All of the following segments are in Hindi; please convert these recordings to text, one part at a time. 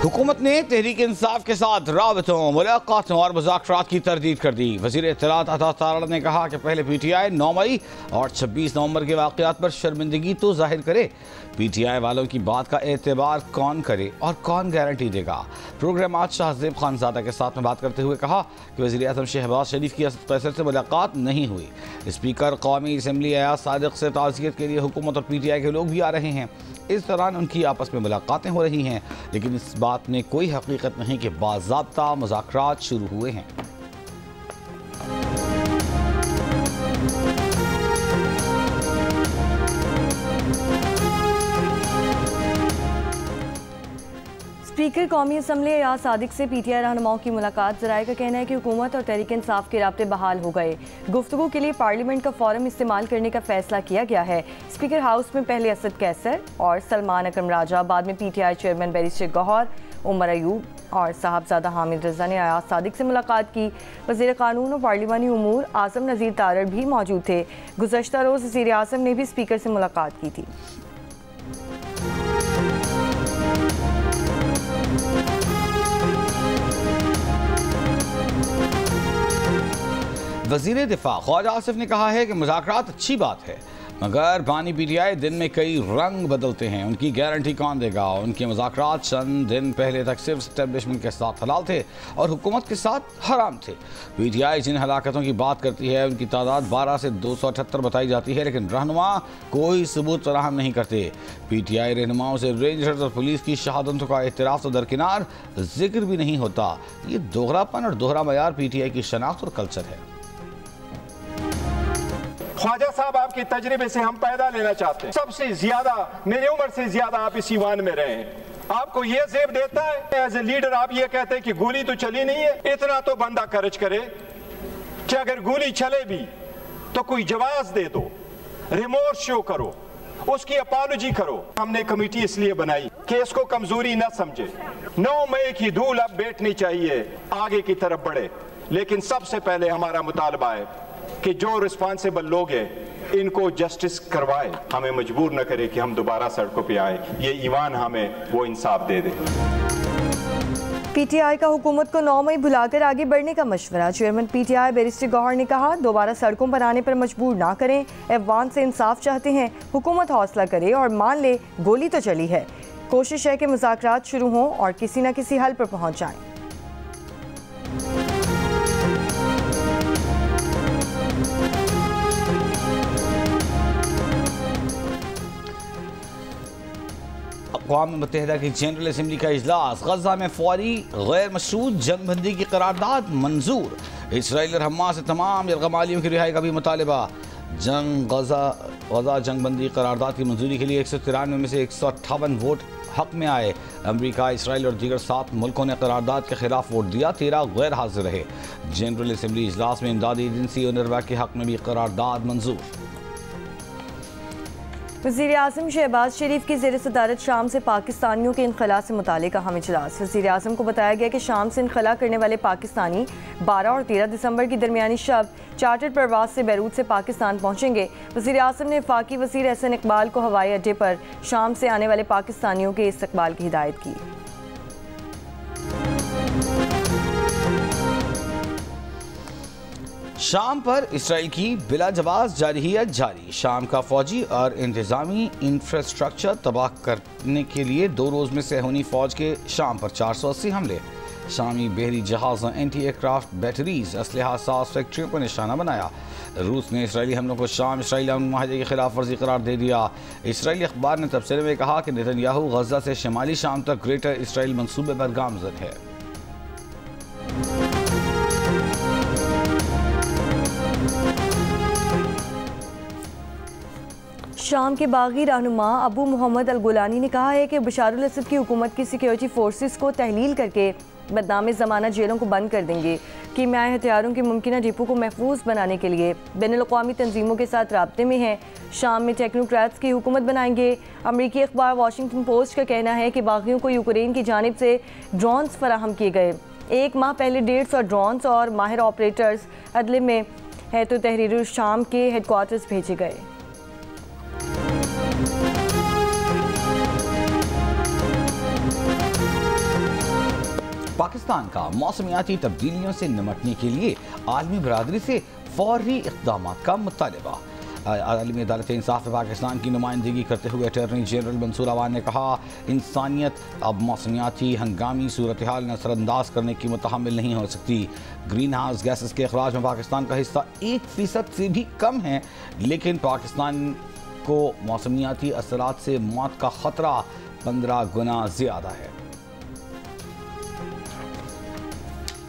हुकूमत ने तहरीक इंसाफ के साथ राबतों, मुलाकातों और मुज़ाकरात की तरदीद कर दी। वज़ीर इत्तलात अता तारड़ ने कहा कि पहले PTI 9 मई और 26 नवंबर के वाक़यात पर शर्मिंदगी तो जाहिर करे, PTI वालों की बात का एतबार कौन करे और कौन गारंटी देगा। प्रोग्राम आज शाहजेब खानज़ादा के साथ में बात करते हुए कहा कि वज़ीर आज़म शहबाज शरीफ की असद कैसर से मुलाकात नहीं हुई। स्पीकर कौमी असम्बली अयाज सादिक से ताज़ियत के लिए हुकूमत और PTI के लोग भी आ रहे हैं। इस दौरान उनकी आपस में मुलाकातें हो रही हैं, लेकिन इस बात में कोई हकीकत नहीं कि बाज़ाब्ता मुज़ाकरात शुरू हुए हैं। स्पीकर कौमी असम्बली अयाज सादिक से PTI रहनुमाओं की मुलाकात। ज़राए का कहना है कि हुकूमत और तहरीक इंसाफ के राब्ते बहाल हो गए। गुफ्तगू के लिए पार्लियामेंट का फोरम इस्तेमाल करने का फैसला किया गया है। स्पीकर हाउस में पहले असद कैसर और सलमान अकरम राजा, बाद में PTI chairman barrister Gohar, Umar Ayub और साहबजादा हामिद रजा ने अयाज सादिक से मुलाकात की। वज़ीर कानून और पार्लिमानी उमूर आज़म नज़ीर तारड़ भी मौजूद थे। गुज़श्ता रोज़ वज़ीर आज़म ने भी स्पीकर से मुलाकात की थी। वज़ीर दिफा ख्वाजा आसिफ ने कहा है कि मुज़ाकरात अच्छी बात है, मगर बानी PTI दिन में कई रंग बदलते हैं, उनकी गारंटी कौन देगा। उनके मुज़ाकरात चंद दिन पहले तक सिर्फ इस्टेब्लिशमेंट के साथ हलाल थे और हुकूमत के साथ हराम थे। PTI जिन हलाकतों की बात करती है उनकी तादाद 12 से 278 बताई जाती है, लेकिन रहनुमा कोई सबूत फराहम नहीं करते। PTI रहनुमाओं से रेंजर्स और पुलिस की शहादतों का एतराफ़ तो दरकिनार, जिक्र भी नहीं होता। ये दोहरापन और दोहरा मयार PTI की शनाख्त और कल्चर है। ख्वाजा साहब, आपके तजर्बे से हम पैदा लेना चाहते हैं। सबसे ज्यादा, मेरी उम्र से ज्यादा आप इस ईवान में रहे हैं। आपको ये ज़ेब देता है एज ए लीडर, आप ये कहते हैं कि गोली तो चली नहीं है। इतना तो बंदा खर्च करे कि अगर गोली चले भी तो कोई जवाब दे दो, रिमोर्स शो करो, उसकी अपॉलॉजी करो। हमने कमेटी इसलिए बनाई कि इसको कमजोरी न समझे। 9 मई की धूल अब बैठनी चाहिए, आगे की तरफ बढ़े। लेकिन सबसे पहले हमारा मुतालबा है कि जो रिस्पॉन्सिबल लोग हैं इनको जस्टिस करवाए, हमें मजबूर न करे कि हम दोबारा सड़कों पे आए। ये ईवान हमें वो इंसाफ दे दे। PTI का हुकूमत को 9 मई भुलाकर आगे बढ़ने का मशवरा। चेयरमैन PTI बैरिस्टर गौहर ने कहा, दोबारा सड़कों पर आने पर मजबूर ना करें। अफवान से इंसाफ चाहते हैं, हुकूमत हौसला करे और मान ले गोली तो चली है। कोशिश है कि मुज़ाकरात शुरू हों और किसी न किसी हल पर पहुँच जाएं। अक़वाम मुत्तहिदा की जनरल असम्बली का इजलास। गजा में फौरी गैर मशरूत जंगबंदी की करारदाद मंजूर। इसराइल और हमास से तमाम यरगमालियों की रिहाई का भी मुतालबा। गजा जंगबंदी करारदाद की मंजूरी के लिए 193 में से 158 वोट हक में आए। अमरीका, इसराइल और दीगर 7 मुल्कों ने करारदाद के खिलाफ वोट दिया, 13 गैर हाजिर रहे। जनरल असम्बली इजलास में इमदादी एजेंसी UNRWA के हक में भी करारदाद मंजूर। वज़ीर आज़म शहबाज शरीफ की ज़ेर सदारत शाम से पाकिस्तानियों के इनखला से मुताल्लिक़ अहम इजलास। वज़ीर आज़म को बताया गया कि शाम से इनखला करने वाले पाकिस्तानी 12 और 13 दिसंबर की दरमियानी शब चार्टर्ड परवाज़ से बैरूत से पाकिस्तान पहुँचेंगे। वज़ीर आज़म ने वफाकी वज़ीर एहसन इकबाल को हवाई अड्डे पर शाम से आने वाले पाकिस्तानियों के इस्तकबाल की हिदायत की। शाम पर इसराइल की बिला जवाब जारहियत जारी। शाम का फौजी और इंतजामी इंफ्रास्ट्रक्चर तबाह करने के लिए 2 रोज़ में सेहूनी फ़ौज के शाम पर 480 हमले। शामी बहरी जहाज़ों, एंटी एयरक्राफ्ट बैटरीज, असलहा साज फैक्ट्रियों को निशाना बनाया। रूस ने इसराइली हमलों को शाम इसराइली अमन माहदे की खिलाफ वर्जी करार दे दिया। इसराइली अखबार ने तबसरे में कहा कि नेतन्याहू गजा से शिमाली शाम तक ग्रेटर इसराइल मनसूबे पर गामजन है। शाम के बागी रहनुमा अबू मोहम्मद अल गुलानी ने कहा है कि बशार अल असद की हुकूमत की सिक्योरिटी फोर्सेस को तहलील करके बदनाम ज़माना जेलों को बंद कर देंगे। कीमियाई हथियारों के मुमकिन डिपो को महफूज बनाने के लिए बैनुल-अक़वामी तंजीमों के साथ राब्ते में है। शाम में टेक्नोक्रेट्स की हुकूमत बनाएंगे। अमरीकी अखबार वाशिंगटन पोस्ट का कहना है कि बागियों को यूक्रेन की जानिब से ड्रोन्स फराहम किए गए। 1 माह पहले 150 ड्रोन्स और माहिर ऑपरेटर्स अदले में है तो तहरीर शाम के हेडक्वार्टर्स भेजे गए। पाकिस्तान का मौसमियाती तब्दीलियों से निमटने के लिए आलमी बरादरी से फौरी इक़दाम का मुतालबा। आलमी अदालत इंसाफ में पाकिस्तान की नुमाइंदगी करते हुए अटॉर्नी जनरल मंसूर अवान ने कहा, इंसानियत अब मौसमियाती हंगामी सूरत हाल नज़रअंदाज करने की मुतहम्मिल नहीं हो सकती। ग्रीन हाउस गैसेस के अखराज में पाकिस्तान का हिस्सा 1% से भी कम है, लेकिन पाकिस्तान को मौसमियाती असरात से मौत का खतरा 15 गुना ज़्यादा है।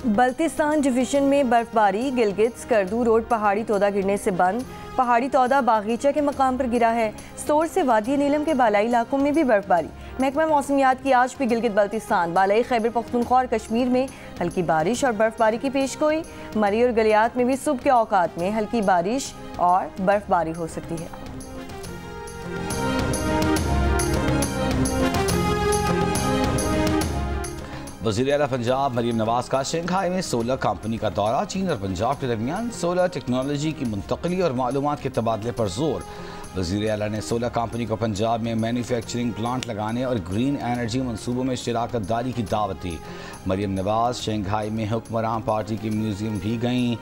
बल्तिस्तान डिवीजन में बर्फबारी, गिलगित स्कर्दू रोड पहाड़ी तोदा गिरने से बंद। पहाड़ी तोदा बागीचा के मकाम पर गिरा है। स्टोर से वादी नीलम के बालाई इलाकों में भी बर्फबारी। महकमा मौसमियात की आज भी गिलगित बल्तिस्तान, बालाई खैबर पख्तूनख्वा और कश्मीर में हल्की बारिश और बर्फबारी की पेशगोई। मरी और गलियात में भी सुबह के औकात में हल्की बारिश और बर्फबारी हो सकती है। वज़ीर आला पंजाब मरीम नवाज का शंघाई में सोलर कंपनी का दौरा। चीन और पंजाब के दरमियान सोलर टेक्नोलॉजी की मुंतकली और मालूमात के तबादले पर जोर। वज़ीर आला ने सोलर कंपनी को पंजाब में मैन्युफैक्चरिंग प्लांट लगाने और ग्रीन एनर्जी मनसूबों में शराकत दारी की दावत दी। मरीम नवाज शंघाई में हुक्मरान पार्टी के म्यूजियम भी गईं,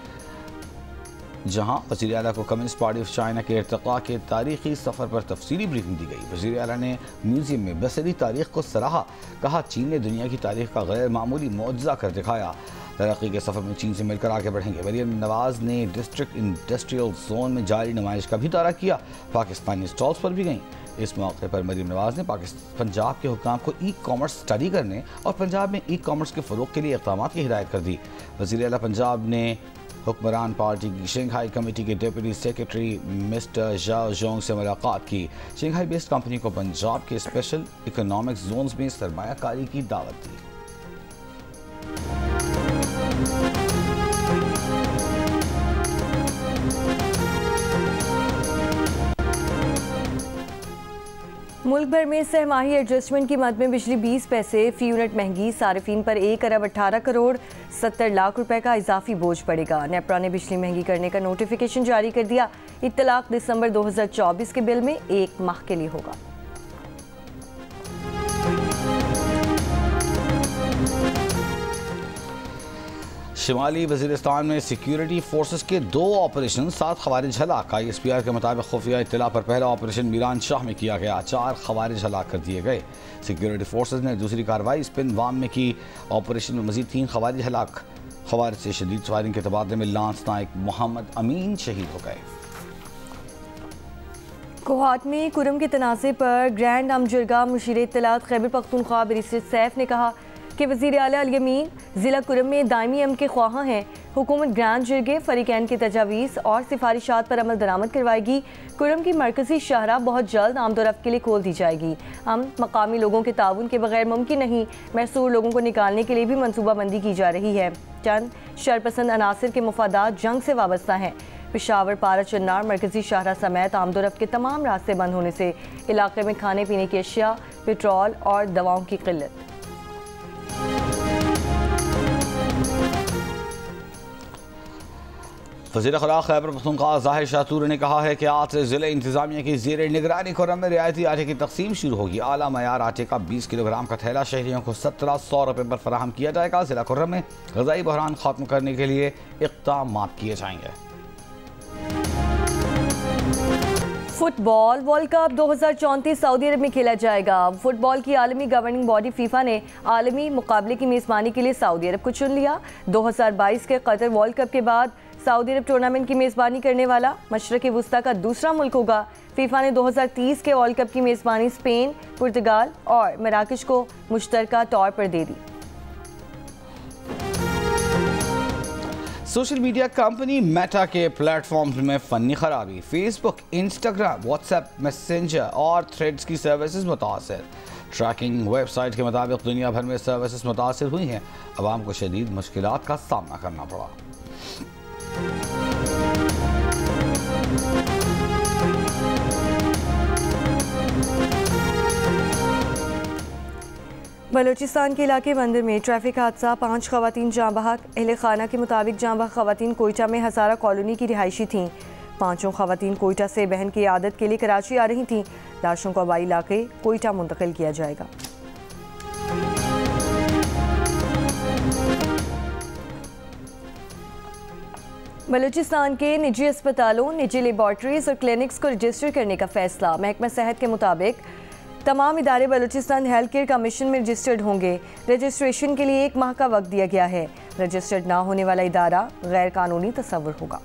जहां वज़ीर आला को कम्युनिस्ट पार्टी ऑफ चाइना के इर्तिक़ा के तारीखी सफ़र पर तफसीली ब्रीफिंग दी गई। वज़ीर आला ने म्यूजियम में बसरी तारीख को सराहा। कहा, चीन ने दुनिया की तारीख का गैर मामूली मुआज़ा कर दिखाया। तरक्की के सफ़र में चीन से मिलकर आगे बढ़ेंगे। मरीम नवाज ने डिस्ट्रिक्ट इंडस्ट्रियल जोन में जारी नुमाइश का भी दौरा किया। पाकिस्तानी स्टॉल्स पर भी गईं। इस मौके पर मरीम नवाज ने पंजाब के हुक्काम को ई कॉमर्स स्टडी करने और पंजाब में ई कॉमर्स के फ़रोग़ के लिए इक़दामात की हिदायत कर दी। वज़ीर आला पंजाब ने हुक्मरान पार्टी की शंघाई कमेटी के डिप्टी सेक्रेटरी मिस्टर जाओ जोंग से मुलाकात की। शंघाई बेस्ड कंपनी को पंजाब के स्पेशल इकोनॉमिक जोन्स में सरमायाकारी की दावत दी। मुल्क भर में सहमाही एडजस्टमेंट की मद में बिजली 20 पैसे फी यूनिट महंगी। सारिफीन पर 1 अरब 18 करोड़ 70 लाख रुपए का इजाफी बोझ पड़ेगा। नेपरा ने बिजली महंगी करने का नोटिफिकेशन जारी कर दिया। इत्तलाक दिसंबर 2024 के बिल में 1 माह के लिए होगा। शिमाली वज़ीरिस्तान में सिक्योरिटी फोर्सेस के 2 ऑपरेशन, 7 खवारिज हलाक। ISPR के मुताबिक खुफिया इत्तला पर पहला ऑपरेशन मीरान शाह में किया गया, 4 खवारिज हलाक कर दिए गए। सिक्योरिटी फोर्सेस ने दूसरी कार्रवाई स्पिन वाम में की। ऑपरेशन में मजीद 3 खवारिज हलाक। खवारिज से शदीद फायरिंग के तबादले में लांस नायक मोहम्मद अमीन शहीद हो गए। कोहाट में कुरम के तनाज़े पर ग्रैंड अमजरगा मुशीर इत्तलात खैबर पख्तूनख्वा बैरिस्टर सैफ ने कहा कि वज़ीर आला अल यमीन ज़िला कुरम में दायमी अमन के ख्वाह हैं। हुकूमत ग्रांड जिरगे फ़रीक़ैन की तजावीज़ और सिफारिशात पर अमल दरामद करवाएगी। कुरम की मरकज़ी शाहरा बहुत जल्द आमदोरफ्त के लिए खोल दी जाएगी। हम मकामी लोगों के ताउन के बगैर मुमकिन नहीं। महसूर लोगों को निकालने के लिए भी मनसूबाबंदी की जा रही है। चंद शरपसंद अनासर के मुफादात जंग से वाबस्ता हैं। पेशावर, पारा, चन्नार, मरकज़ी शाहरा समेत आमदोरफ्त के तमाम रास्ते बंद होने से इलाके में खाने पीने की अशिया, पेट्रोल और दवाओं की किल्लत। वज़ीर खुराक खैबर पख्तूनख्वा ज़ाहिर शातूर ने कहा है कि आज से ज़िले इंतज़ामिया की ज़ेर निगरानी खुर्रम में रियायती आटे की तकसीम शुरू होगी। आला मयार आटे का 20 किलोग्राम का थैला शहरियों को 1700 रुपये पर फराहम किया जाएगा। ज़िला खुर्रम में ग़ज़ाई बहरान ख़त्म करने के लिए इक़दामात किए जाएंगे। फुटबॉल वर्ल्ड कप 2034 सऊदी अरब में खेला जाएगा। फुटबॉल की आलमी गवर्निंग बॉडी फीफा ने आलमी मुकाबले की मेज़बानी के लिए सऊदी अरब को चुन लिया। 2022 के कतर वर्ल्ड कप के बाद सऊदी अरब टूर्नामेंट की मेज़बानी करने वाला मशरक़ी वुस्ता का दूसरा मुल्क होगा। फीफा ने 2030 के वर्ल्ड कप की मेज़बानी स्पेन, पुर्तगाल और मराकश को मुश्तरका तौर पर दे दी। सोशल मीडिया कंपनी मेटा के प्लेटफॉर्म्स में फनी खराबी। फेसबुक, इंस्टाग्राम, व्हाट्सएप, मैसेंजर और थ्रेड्स की सर्विसेज मुतासर। ट्रैकिंग वेबसाइट के मुताबिक दुनिया भर में सर्विसेज मुतासर हुई हैं। अवाम को शदीद मुश्किलात का सामना करना पड़ा। बलूचिस्तान के इलाके मंदिर में ट्रैफिक हादसा, 5 खवातीन जाँ बहक। अहले खाना के मुताबिक जाँ बहक खवातीन कोयटा में हज़ारा कॉलोनी की रिहायशी थीं। 5 खवातीन कोयटा से बहन की आदत के लिए कराची आ रही थीं। लाशों को आबाई इलाके कोयटा मुंतकिल किया जाएगा। बलूचिस्तान के निजी अस्पतालों, निजी लेबॉर्ट्रीज और क्लिनिक्स को रजिस्टर करने का फैसला। महकमा सेहत के मुताबिक तमाम इदारे बलूचिस्तान हेल्थ केयर कमीशन में रजिस्टर्ड होंगे। रजिस्ट्रेशन के लिए 1 माह का वक्त दिया गया है। रजिस्टर्ड ना होने वाला इदारा गैर कानूनी तस्वुर होगा।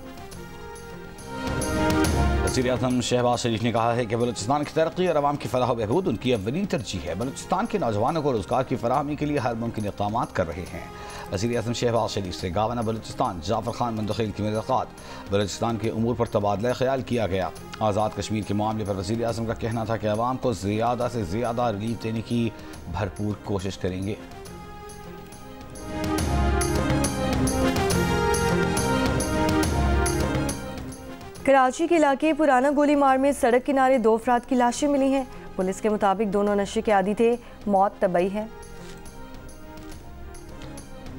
वज़ीर-ए-आज़म शहबाज शरीफ ने कहा है कि बलूचिस्तान की तरक्की और आवाम की फलाह व बहबूद उनकी अव्वली तरजीह है। बलूचिस्तान के नौजवानों को रोज़गार की फराहमी के लिए हर मुमकिन इक़दाम कर रहे हैं। वज़ीर-ए-आज़म शहबाज शरीफ से गवर्नर बलूचिस्तान जाफर खान मंदखिल की मुलाकात। बलूचिस्तान के उमूर पर तबादला ख्याल किया गया। आज़ाद कश्मीर के मामले पर वज़ीर-ए-आज़म का कहना था कि आवाम को ज़्यादा से ज़्यादा रिलीफ देने की भरपूर कोशिश करेंगे। कराची के इलाके पुराना गोली मार में सड़क किनारे 2 अफराद की लाशें मिली हैं। पुलिस के मुताबिक दोनों नशे के आदी थे। मौत तबई है।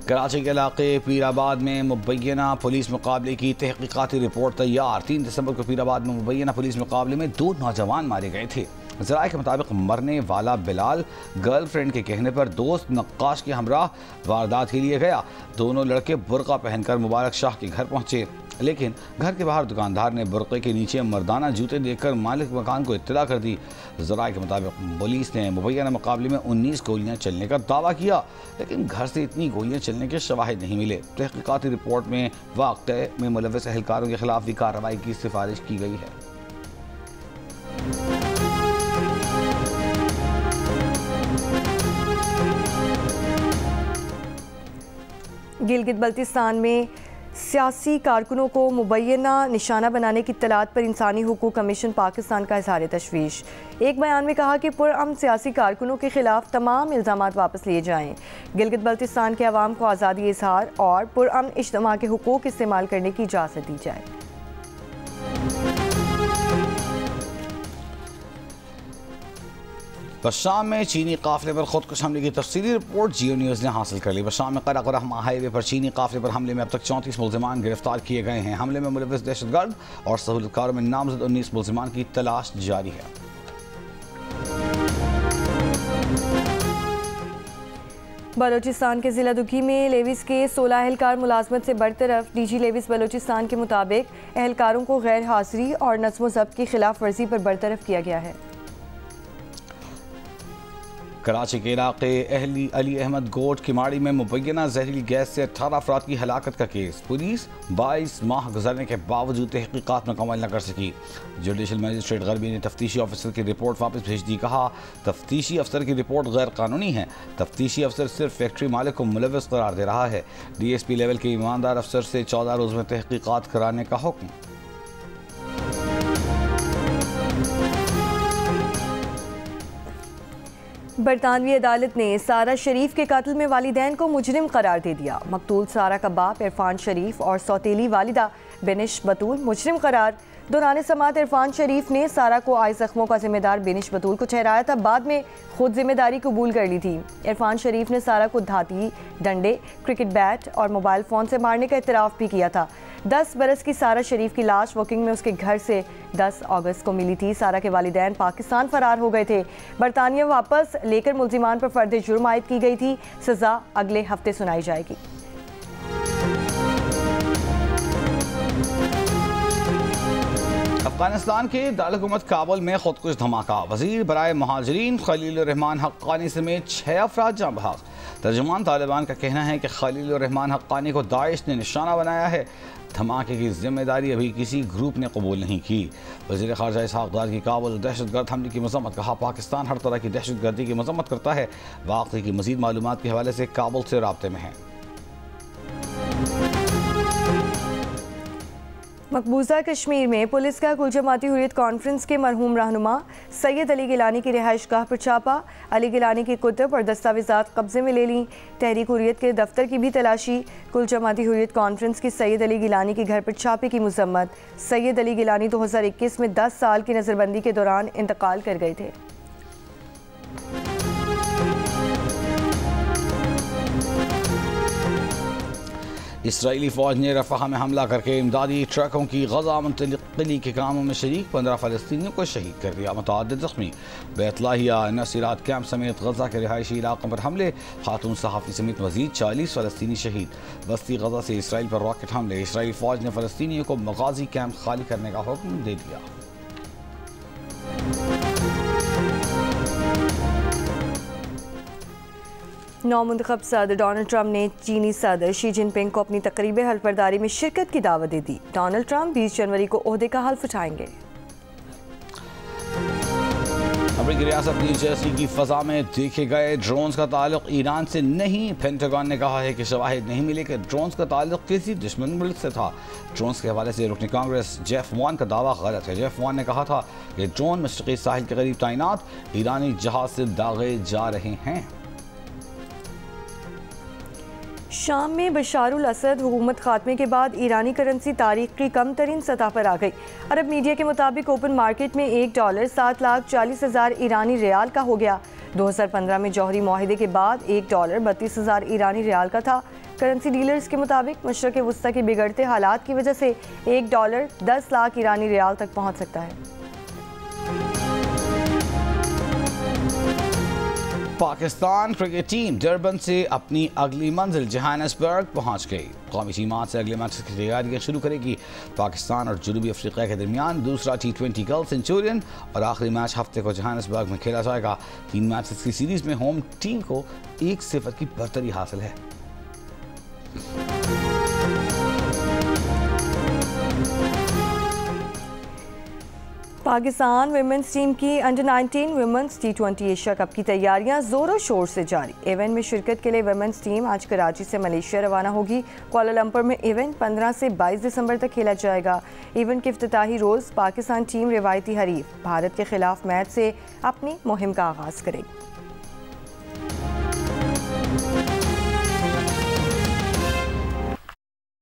कराची के इलाके पीराबाद में मुबैना पुलिस मुकाबले की तहकीकाती रिपोर्ट तैयार। 3 दिसंबर को पीराबाद में मुबैना पुलिस मुकाबले में 2 नौजवान मारे गए थे। ज़राए के मुताबिक मरने वाला बिलाल गर्लफ्रेंड के कहने पर दोस्त नक्काश के हमराह वारदात के लिए गया। दोनों लड़के बुर्का पहनकर मुबारक शाह के घर पहुंचे, लेकिन घर के बाहर दुकानदार ने बुर्के के नीचे मर्दाना जूते देखकर मालिक मकान को इत्तला कर दी। ज़राए के मुताबिक पुलिस ने मुबैना मुकाबले में 19 गोलियां चलने का दावा किया, लेकिन घर से इतनी गोलियां चलने के शवाहिद नहीं मिले। तहकीकाती रिपोर्ट में वाक़े में मुलव्वस एहलकारों के खिलाफ भी कार्रवाई की सिफारिश की गई है। गिलगित बल्तिस्तान में सियासी कारकुनों को मुबैना निशाना बनाने की इत्तलात पर इंसानी हुकूक कमीशन पाकिस्तान का इज़हार तशवीश। एक बयान में कहा कि पुरअमन सियासी कारकुनों के खिलाफ तमाम इल्ज़ामात वापस लिए जाएँ। गिलगित बल्तिस्तान के अवाम को आज़ादी इज़हार और पुरअमन इज्तिमा के हुकूक इस्तेमाल करने की इजाज़त दी जाए। बशाम में चीनी काफिले पर खुदकुश हमले की तफसीली रिपोर्ट जियो न्यूज़ ने हासिल कर ली। बशाम में कराकोरहमा हाईवे पर चीनी काफिले पर हमले में अब तक 34 मुल्ज़िमान गिरफ्तार किए गए हैं। हमले में मुलव्वस दहशतगर्द और सहूलतकारों में नामजद 19 मुल्ज़िमान की तलाश जारी है। बलूचिस्तान के ज़िला दुखी में लेविस के 16 एहलकार मुलाजमत से बरतरफ। डीजी लेविस बलूचिस्तान के मुताबिक एहलकारों को गैर हाजिरी और नज़्म ज़ब्त की खिलाफ वर्जी पर बरतरफ किया गया है। कराची के इलाके अली अहमद गोट किमाड़ी में मुबैना जहरीली गैस से 18 अफराद की हलाकत का केस। पुलिस 22 माह गुजरने के बावजूद तहकीकात मुकम्मल न कर सकी। जुडिशल मजिस्ट्रेट गरबी ने तफ्तीशी अफसर की रिपोर्ट वापस भेज दी। कहा तफ्तीशी अफसर की रिपोर्ट गैर कानूनी है। तफ्तीशी अफसर सिर्फ फैक्ट्री मालिक को मुलव्वस करार दे रहा है। DSP लेवल के ईमानदार अफसर से 14 रोज़ में तहकीकात कराने का हुक्म। बरतानवी अदालत ने सारा शरीफ के कातिल में वालिदैन को मुजरिम करार दे दिया। मकतूल सारा का बाप इरफान शरीफ और सौतेली वालिदा बिनिश बतूल मुजरिम करार। दौरान समात इरफान शरीफ ने सारा को आए जख्मों का जिम्मेदार बिनिश बतूल को ठहराया था, बाद में खुद जिम्मेदारी कबूल कर ली थी। इरफान शरीफ ने सारा को धाती, डंडे, क्रिकेट बैट और मोबाइल फ़ोन से मारने का इतराफ़ भी किया था। 10 बरस की सारा शरीफ की लाश वोकिंग में उसके घर से 10 अगस्त को मिली थी। सारा के वालिदैन पाकिस्तान फरार हो गए थे। बरतानिया वापस लेकर मुल्जिमान पर फर्द जुर्म आयद की गई थी। सज़ा अगले हफ्ते सुनाई जाएगी। अफगानिस्तान के दारुल-हुकूमत काबुल में खुदकुश धमाका। वज़ीर बराए महाजरीन खलीलुर्रहमान हक्कानी समेत 6 अफराद जाँ बहक। तर्जुमान तालिबान का कहना है कि खलीलुर्रहमान हक्कानी को दाइश ने निशाना बनाया है। धमाके की जिम्मेदारी अभी किसी ग्रुप ने कबूल नहीं की। वज़ीर ख़ारजा इसहाक़ दार की काबुल दहशतगर्द हमले की मज़म्मत। कहा पाकिस्तान हर तरह की दहशतगर्दी की मज़म्मत करता है। वाक़े की मज़ीद मालूमात के हवाले से काबुल से राब्ते में है। मकबूजा कश्मीर में पुलिस का कुल जमाती हुर्रियत कॉन्फ्रेंस के मरहूम रहनुमा सैयद अली गिलानी की रिहाइश गाह पर छापा। अली गिलानी की कुतुब और दस्तावेज़ात कब्जे में ले लीं। तहरीक हुर्रियत के दफ्तर की भी तलाशी। कुल जमाती हुर्रियत कॉन्फ्रेंस की सैयद अली गिलानी के घर पर छापे की मज़म्मत। सैयद अली गिलानी 2021 में 10 साल की नज़रबंदी के दौरान इंतकाल कर गए थे। इसराइली फ़ौज ने रफ़ा में हमला करके इमदादी ट्रकों की गजा मुंतकिली के कामों में शरीक 15 फ़लस्तीनियों को शहीद कर दिया। मुतअद्दिद ज़ख्मी। बैतलाहिया नसीरात कैंप समेत गजा के रिहायशी इलाकों पर हमले, खातून सहाफ़ी समेत मज़ीद 40 फ़लस्तीनी शहीद। बस्ती गजा से इसराइल पर रॉकेट हमले, इसराइली फ़ौज ने फ़लस्तीनियों को मगाज़ी कैंप खाली करने का हुक्म दे दिया। नौमुंतखब सदर डोनाल्ड ट्रंप ने चीनी सदर शी जिनपिंग को अपनी तकरीब हल्फबरदारी में शिरकत की दावत दे दी। डोनाल्ड ट्रंप 20 जनवरी को ओहदे का हल्फ उठाएंगे। अमेरिकी रियासत न्यू जर्सी की फ़ज़ा में देखे गए ड्रोन्स का ताल्लुक ईरान से नहीं। पेंटागन ने कहा है कि शवाहिद नहीं मिले कि ड्रोन्स का ताल्लुक किसी दुश्मन मुल्क से था। ड्रोन्स के हवाले से रुकन कांग्रेस जेफ वान का दावा गलत है। जेफ वान ने कहा था कि ड्रोन मशरक़ी साहिल के करीब तैनात ईरानी जहाज से दागे जा रहे हैं। शाम में बशारुल असद हुकूमत खात्मे के बाद ईरानी करेंसी तारीख की कम तरीन सतह पर आ गई। अरब मीडिया के मुताबिक ओपन मार्केट में $1 7,40,000 ईरानी रियाल का हो गया। 2015 में जौहरी मुआहिदे के बाद $1 32,000 ईरानी रियाल का था। करेंसी डीलर्स के मुताबिक मशरक़ वस्ता के बिगड़ते हालात की वजह से $1 10 लाख ईरानी रियाल तक पहुँच सकता है। पाकिस्तान क्रिकेट टीम डरबन से अपनी अगली मंजिल जोहान्सबर्ग पहुंच गई। कौमी टीम से अगले मैच की तैयारियां शुरू करेगी। पाकिस्तान और जनूबी अफ्रीका के दरमियान दूसरा T20 गर्ल सेंचुरियन और आखिरी मैच हफ्ते को जोहान्सबर्ग में खेला जाएगा। 3 मैचेस की सीरीज में होम टीम को 1-0 की बढ़तरी हासिल है। पाकिस्तान विमेंस टीम की under-19 women's T20 Asia cup की तैयारियां जोरों शोर से जारी। इवेंट में शिरकत के लिए विमेंस टीम आज कराची से मलेशिया रवाना होगी। कुआलालंपुर में इवेंट 15 से 22 दिसंबर तक खेला जाएगा। इवेंट के इफ्तिताही रोज़ पाकिस्तान टीम रिवायती हरीफ भारत के खिलाफ मैच से अपनी मुहिम का आगाज़ करेगी।